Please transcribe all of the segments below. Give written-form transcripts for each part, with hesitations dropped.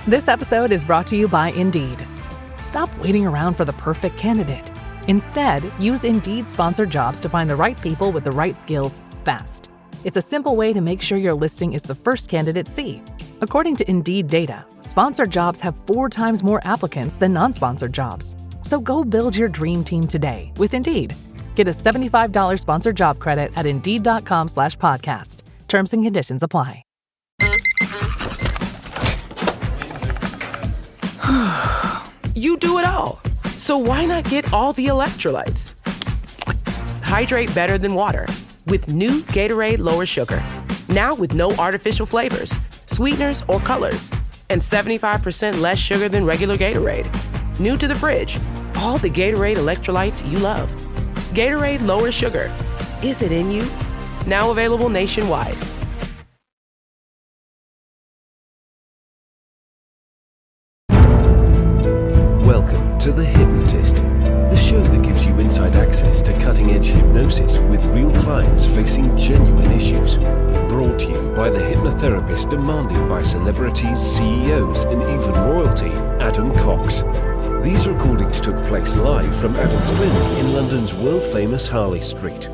This episode is brought to you by Indeed. Stop waiting around for the perfect candidate. Instead, use Indeed sponsored jobs to find the right people with the right skills fast. It's a simple way to make sure your listing is the first candidates see. According to Indeed data, sponsored jobs have 4 times more applicants than non-sponsored jobs. So go build your dream team today with Indeed. Get a $75 sponsored job credit at Indeed.com/podcast. Terms and conditions apply. You do it all. So why not get all the electrolytes? Hydrate better than water with new Gatorade Lower Sugar. Now with no artificial flavors, sweeteners, or colors. And 75% less sugar than regular Gatorade. New to the fridge. All the Gatorade electrolytes you love. Gatorade Lower Sugar. Is it in you? Now available nationwide. Welcome to The Hypnotist, the show that gives you inside access to cutting-edge hypnosis with real clients facing genuine issues. Brought to you by the hypnotherapist demanded by celebrities, CEOs, and even royalty, Adam Cox. These recordings took place live from Avon's Clinic in London's world-famous Harley Street.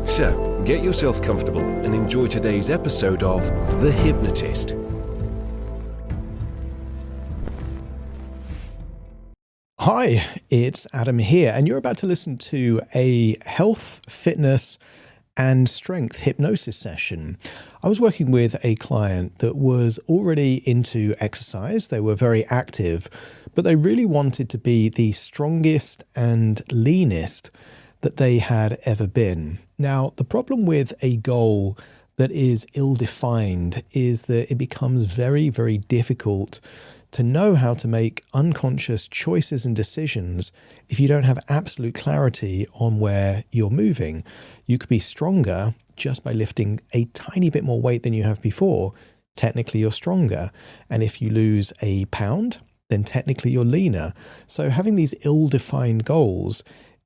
So, get yourself comfortable and enjoy today's episode of The Hypnotist. Hi, it's Adam here, and you're about to listen to a health, fitness, and strength hypnosis session. I was working with a client that was already into exercise. They were very active, but they really wanted to be the strongest and leanest that they had ever been. Now, the problem with a goal that is ill-defined is that it becomes very, very difficult to know how to make unconscious choices and decisions if you don't have absolute clarity on where you're moving. You could be stronger just by lifting a tiny bit more weight than you have before. Technically, you're stronger. And if you lose a pound, then technically you're leaner. So having these ill-defined goals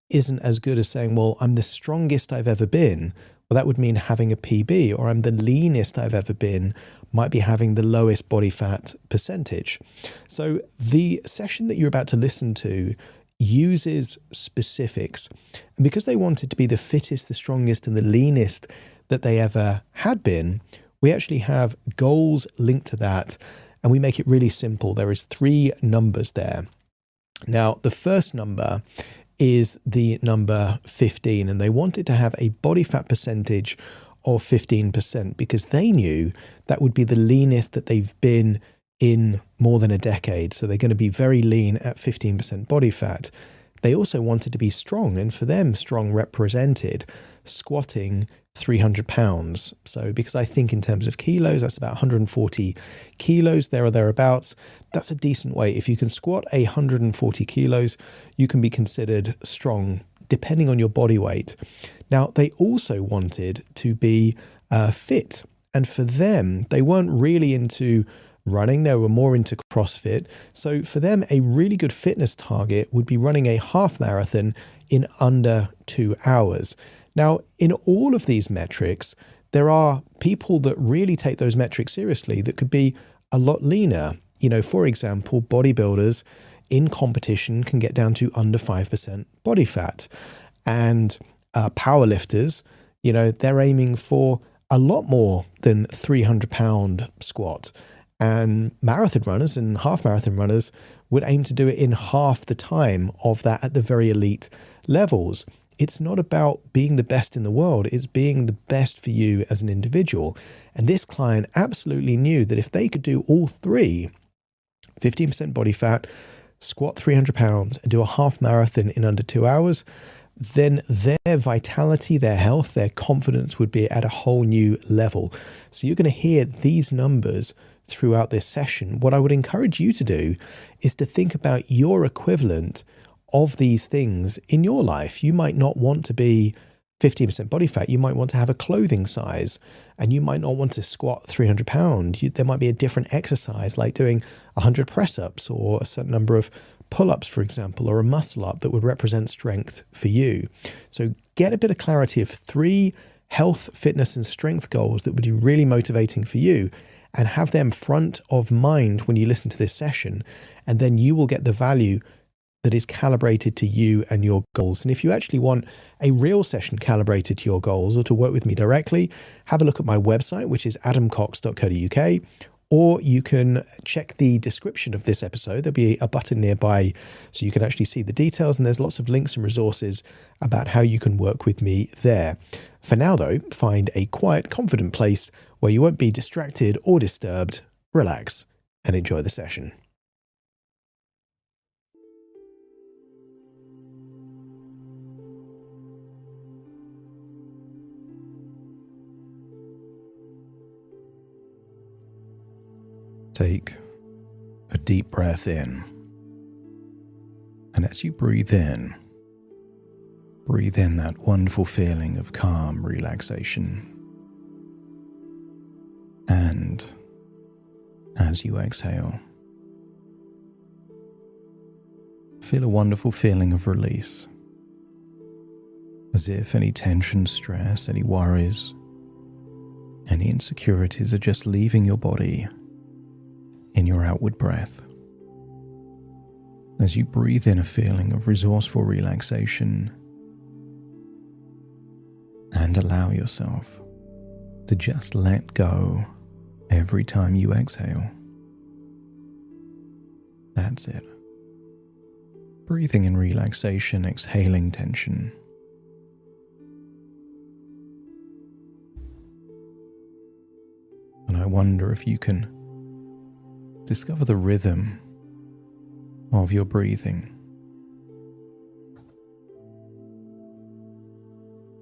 isn't as good as saying, well, I'm the strongest I've ever been. Well, that would mean having a PB, or I'm the leanest I've ever been, might be having the lowest body fat percentage. So the session that you're about to listen to uses specifics. And because they wanted to be the fittest, the strongest, and the leanest that they ever had been, we actually have goals linked to that, and we make it really simple. There is 3 numbers there. Now, the first number is the number 15, and they wanted to have a body fat percentage of 15% because they knew that would be the leanest that they've been in more than a decade. So they're going to be very lean at 15% body fat. They also wanted to be strong, and for them, strong represented squatting 300 pounds. So because I think in terms of kilos, that's about 140 kilos there or thereabouts. That's a decent weight. If you can squat 140 kilos, you can be considered strong depending on your body weight. Now, they also wanted to be fit. And for them, they weren't really into running. They were more into CrossFit. So for them, a really good fitness target would be running a half marathon in under 2 hours. Now, in all of these metrics, there are people that really take those metrics seriously that could be a lot leaner. You know, for example, bodybuilders in competition can get down to under 5% body fat. And powerlifters, you know, they're aiming for a lot more than 300-pound squat. And marathon runners and half marathon runners would aim to do it in half the time of that at the very elite levels. It's not about being the best in the world. It's being the best for you as an individual. And this client absolutely knew that if they could do all 3, 15% body fat, squat 300 pounds, and do a half marathon in under 2 hours, then their vitality, their health, their confidence would be at a whole new level. So you're going to hear these numbers throughout this session. What I would encourage you to do is to think about your equivalent of these things in your life. You might not want to be 15% body fat. You might want to have a clothing size, and you might not want to squat 300 pounds. There might be a different exercise like doing 100 press-ups or a certain number of pull-ups, for example, or a muscle up that would represent strength for you. So get a bit of clarity of 3 health, fitness, and strength goals that would be really motivating for you. and have them front of mind when you listen to this session, and then you will get the value that is calibrated to you and your goals. And if you actually want a real session calibrated to your goals or to work with me directly, have a look at my website, which is adamcox.co.uk, or you can check the description of this episode. There'll be a button nearby so you can actually see the details, and there's lots of links and resources about how you can work with me there. For now, though, find a quiet, confident place where you won't be distracted or disturbed. Relax and enjoy the session. Take a deep breath in. And as you breathe in that wonderful feeling of calm relaxation. And as you exhale, feel a wonderful feeling of release. As if any tension, stress, any worries, any insecurities are just leaving your body in your outward breath. As you breathe in a feeling of resourceful relaxation and allow yourself to just let go every time you exhale. That's it. Breathing in relaxation, exhaling tension. And I wonder if you can discover the rhythm of your breathing.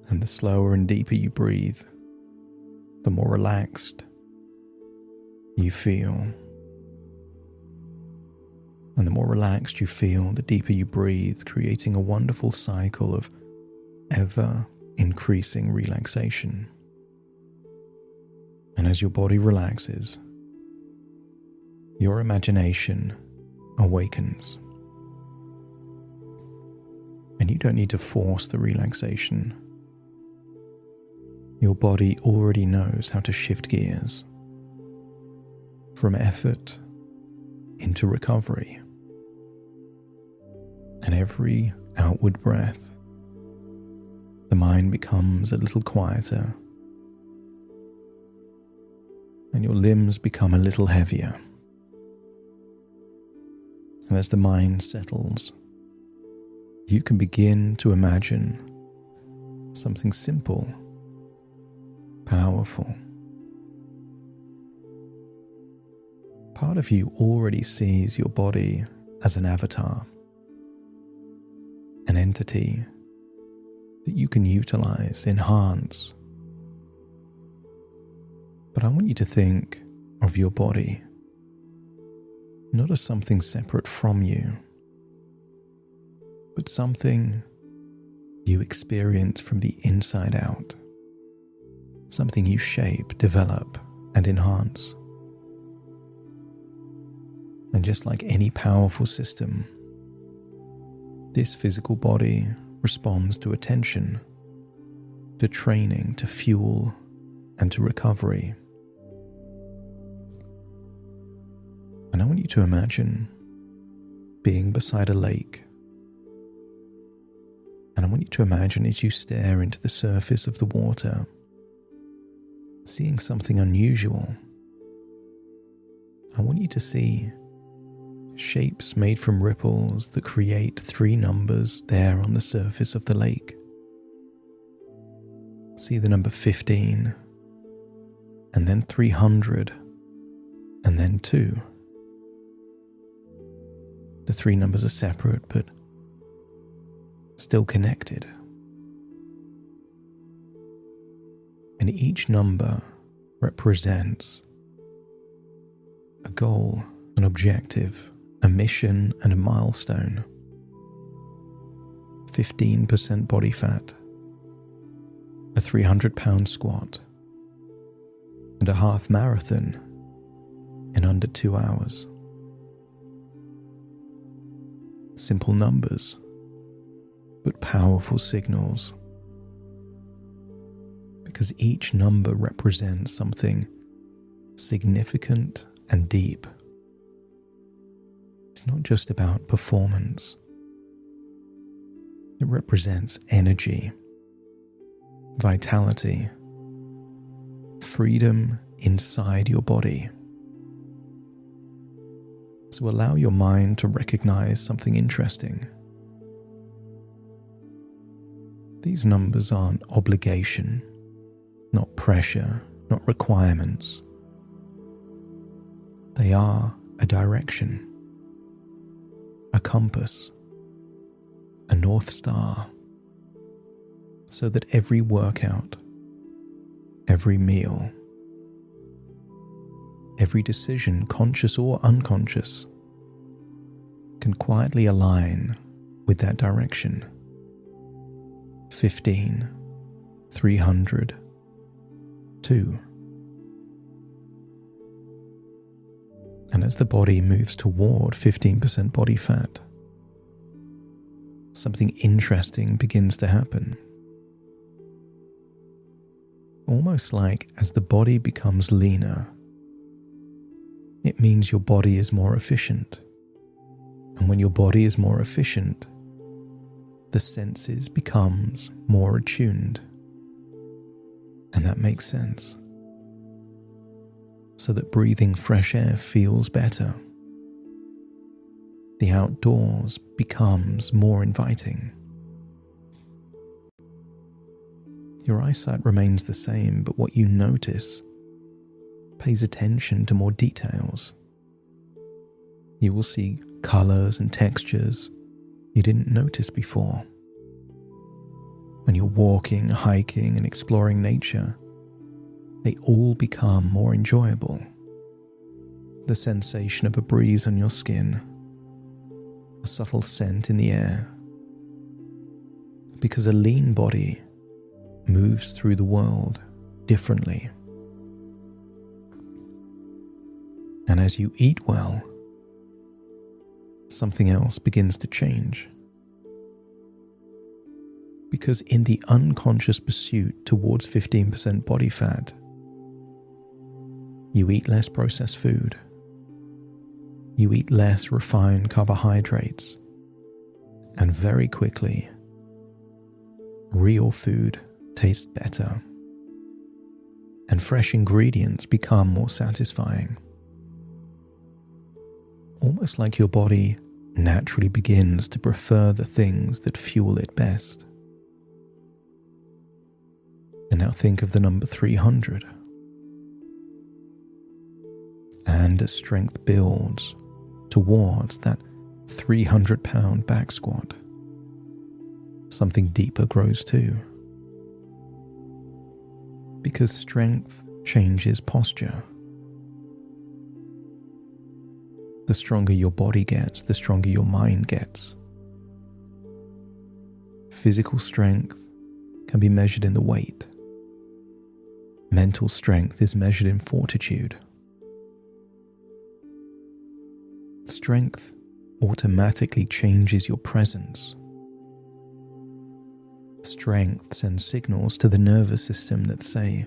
And the slower and deeper you breathe, the more relaxed you feel. And the more relaxed you feel, the deeper you breathe, creating a wonderful cycle of ever increasing relaxation. And as your body relaxes, your imagination awakens. And you don't need to force the relaxation. Your body already knows how to shift gears from effort into recovery. And every outward breath, the mind becomes a little quieter, and your limbs become a little heavier. And as the mind settles, you can begin to imagine something simple, powerful. Part of you already sees your body as an avatar, an entity that you can utilize, enhance. But I want you to think of your body not as something separate from you, but something you experience from the inside out, something you shape, develop, and enhance. And just like any powerful system, this physical body responds to attention, to training, to fuel, and to recovery. And I want you to imagine being beside a lake. And I want you to imagine as you stare into the surface of the water, seeing something unusual. I want you to see shapes made from ripples that create 3 numbers there on the surface of the lake. See the number 15, and then 300, and then 2. The 3 numbers are separate, but still connected. And each number represents a goal, an objective, a mission, and a milestone. 15% body fat, a 300-pound squat, and a half marathon in under 2 hours. Simple numbers, but powerful signals. Because each number represents something significant and deep. It's not just about performance. It represents energy, vitality, freedom inside your body. So allow your mind to recognize something interesting. These numbers aren't obligation, not pressure, not requirements. They are a direction, a compass, a North Star, so that every workout, every meal, every decision, conscious or unconscious, can quietly align with that direction. 15, 300, 2. And as the body moves toward 15% body fat, something interesting begins to happen. Almost like as the body becomes leaner, it means your body is more efficient. And when your body is more efficient, the senses becomes more attuned. And that makes sense. So that breathing fresh air feels better. The outdoors becomes more inviting. Your eyesight remains the same, but what you notice pays attention to more details. You will see colors and textures you didn't notice before. When you're walking, hiking, and exploring nature, they all become more enjoyable. The sensation of a breeze on your skin, a subtle scent in the air. Because a lean body moves through the world differently. And as you eat well, something else begins to change. Because in the unconscious pursuit towards 15% body fat, you eat less processed food. You eat less refined carbohydrates. And very quickly, real food tastes better. And fresh ingredients become more satisfying. Almost like your body naturally begins to prefer the things that fuel it best. And now think of the number 300. And as strength builds towards that 300-pound back squat, something deeper grows too. Because strength changes posture. The stronger your body gets, the stronger your mind gets. Physical strength can be measured in the weight. Mental strength is measured in fortitude. Strength automatically changes your presence. Strength sends signals to the nervous system that say,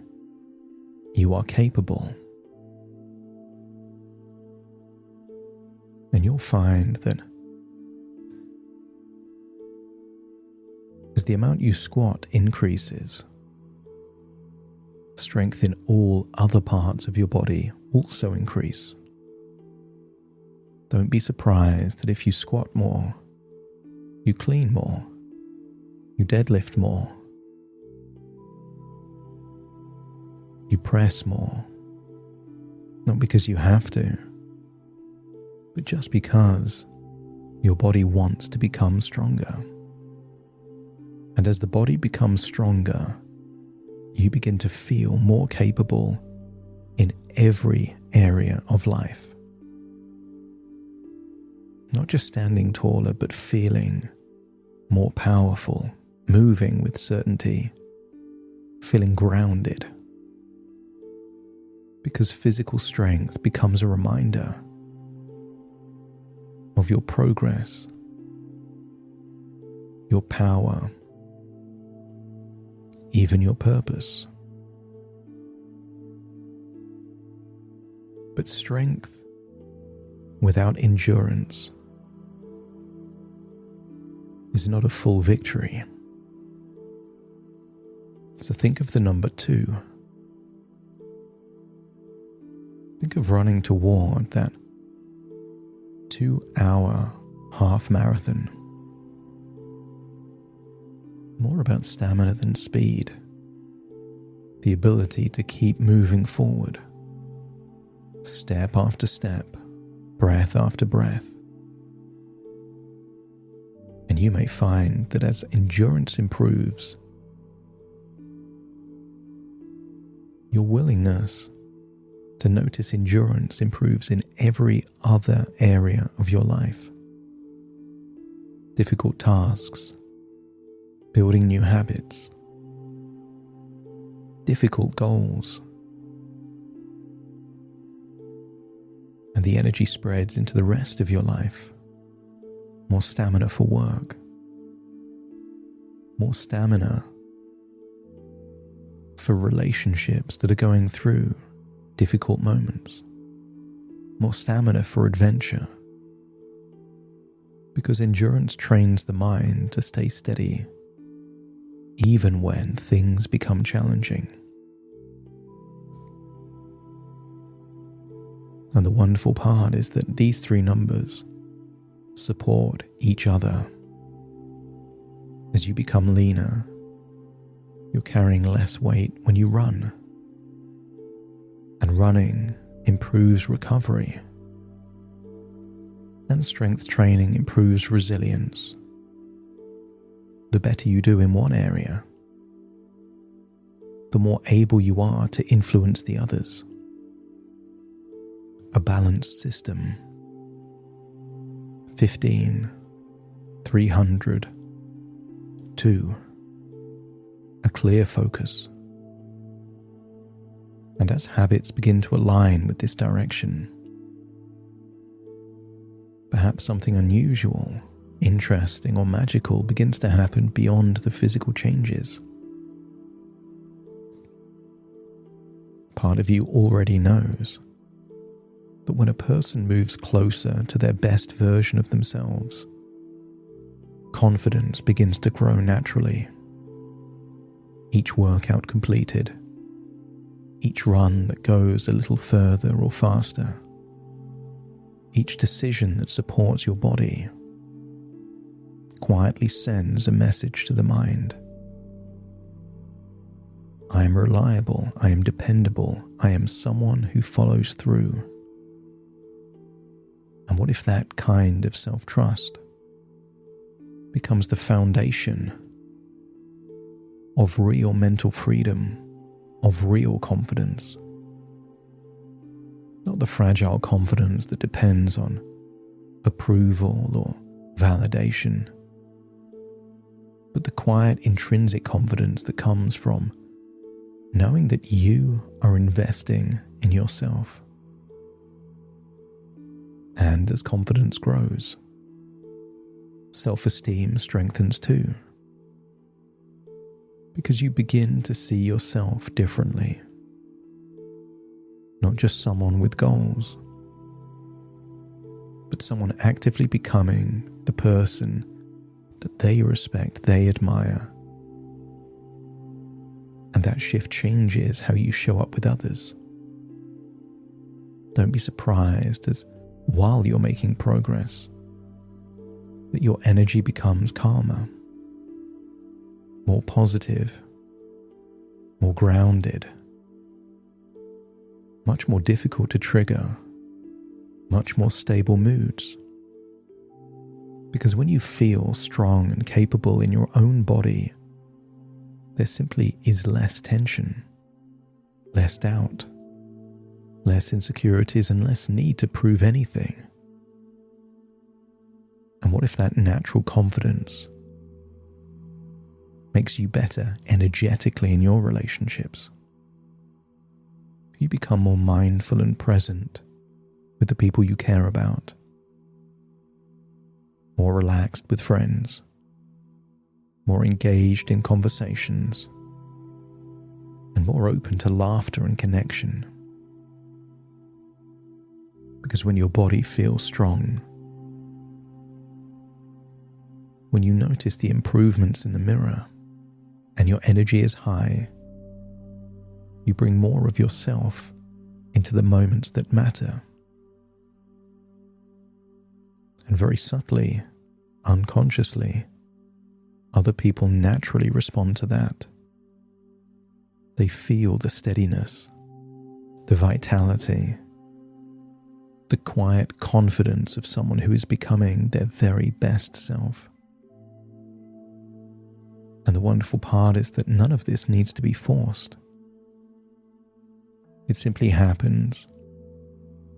you are capable. And you'll find that as the amount you squat increases, strength in all other parts of your body also increase. Don't be surprised that if you squat more, you clean more, you deadlift more, you press more. Not because you have to, but just because your body wants to become stronger. And as the body becomes stronger, you begin to feel more capable in every area of life. Not just standing taller, but feeling more powerful, moving with certainty, feeling grounded. Because physical strength becomes a reminder of your progress, your power, even your purpose. But strength without endurance is not a full victory. So think of the number 2. Think of running toward that 2-hour half marathon. More about stamina than speed. The ability to keep moving forward, step after step, breath after breath. And you may find that as endurance improves, your willingness to notice endurance improves in every other area of your life. Difficult tasks, building new habits, difficult goals. And the energy spreads into the rest of your life. More stamina for work. More stamina for relationships that are going through difficult moments. More stamina for adventure. Because endurance trains the mind to stay steady, even when things become challenging. And the wonderful part is that these 3 numbers support each other. As you become leaner, you're carrying less weight when you run. And running improves recovery. And strength training improves resilience. The better you do in one area, the more able you are to influence the others. A balanced system. 15, 300, 2. A clear focus. And as habits begin to align with this direction, perhaps something unusual, interesting or magical begins to happen beyond the physical changes. Part of you already knows that when a person moves closer to their best version of themselves, confidence begins to grow naturally. Each workout completed, each run that goes a little further or faster, each decision that supports your body quietly sends a message to the mind. I am reliable, I am dependable, I am someone who follows through. And what if that kind of self-trust becomes the foundation of real mental freedom, of real confidence? Not the fragile confidence that depends on approval or validation, but the quiet intrinsic confidence that comes from knowing that you are investing in yourself. And as confidence grows, self-esteem strengthens too, because you begin to see yourself differently. Not just someone with goals, but someone actively becoming the person that they respect, they admire. And that shift changes how you show up with others. Don't be surprised as while you're making progress, that your energy becomes calmer, more positive, more grounded, much more difficult to trigger, much more stable moods. Because when you feel strong and capable in your own body, there simply is less tension, less doubt, less insecurities, and less need to prove anything. And what if that natural confidence makes you better energetically in your relationships? You become more mindful and present with the people you care about, more relaxed with friends, more engaged in conversations, and more open to laughter and connection. Because when your body feels strong, when you notice the improvements in the mirror and your energy is high, you bring more of yourself into the moments that matter. And very subtly, unconsciously, other people naturally respond to that. They feel the steadiness, the vitality, the quiet confidence of someone who is becoming their very best self. And the wonderful part is that none of this needs to be forced. It simply happens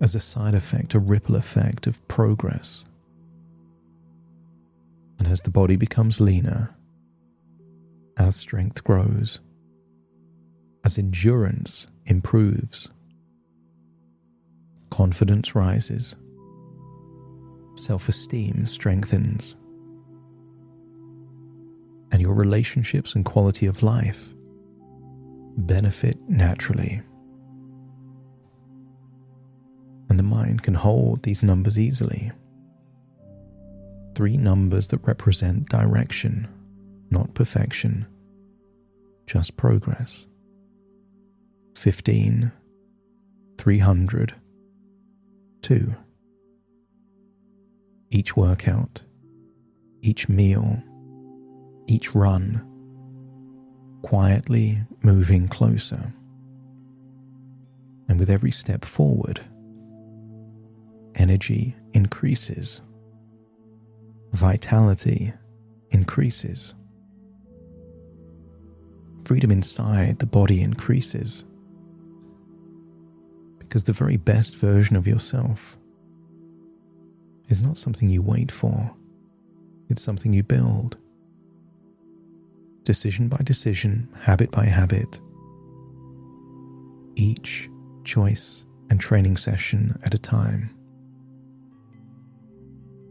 as a side effect, a ripple effect of progress. And as the body becomes leaner, as strength grows, as endurance improves, confidence rises, self-esteem strengthens, and your relationships and quality of life benefit naturally. And the mind can hold these numbers easily. 3 numbers that represent direction, not perfection, just progress. 15, 300, 2. Each workout, each meal, each run, quietly moving closer. And with every step forward, energy increases, vitality increases, freedom inside the body increases, because the very best version of yourself is not something you wait for, it's something you build. Decision by decision, habit by habit, each choice and training session at a time.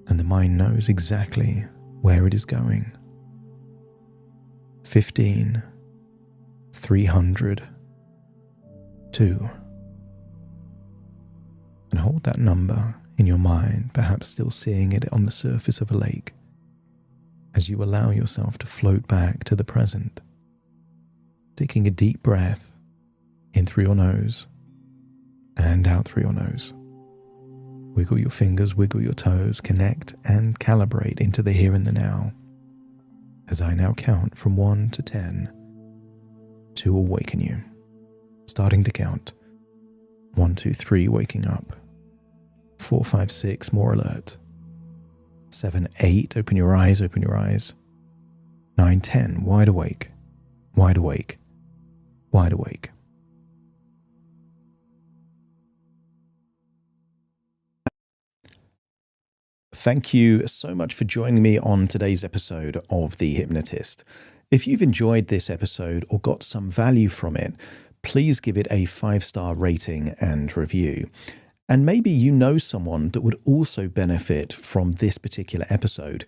And the mind knows exactly where it is going. 15, 300, 2. And hold that number in your mind, perhaps still seeing it on the surface of a lake, as you allow yourself to float back to the present, taking a deep breath in through your nose and out through your nose. Wiggle your fingers, wiggle your toes, connect and calibrate into the here and the now. As I now count from 1 to 10 to awaken you. Starting to count. 1, 2, 3, waking up. 4, 5, 6, more alert. 7, 8, open your eyes, open your eyes. 9, 10, wide awake, wide awake, wide awake. Thank you so much for joining me on today's episode of The Hypnotist. If you've enjoyed this episode or got some value from it, please give it a 5-star rating and review. And maybe you know someone that would also benefit from this particular episode,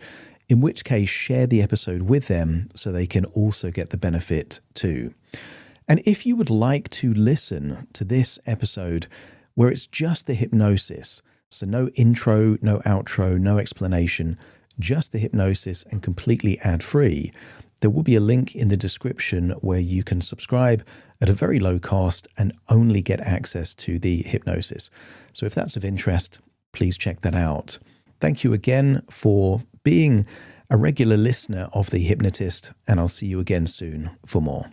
in which case share the episode with them so they can also get the benefit too. And if you would like to listen to this episode where it's just the hypnosis, so no intro, no outro, no explanation, just the hypnosis and completely ad-free, there will be a link in the description where you can subscribe at a very low cost and only get access to the hypnosis. So if that's of interest, please check that out. Thank you again for being a regular listener of The Hypnotist, and I'll see you again soon for more.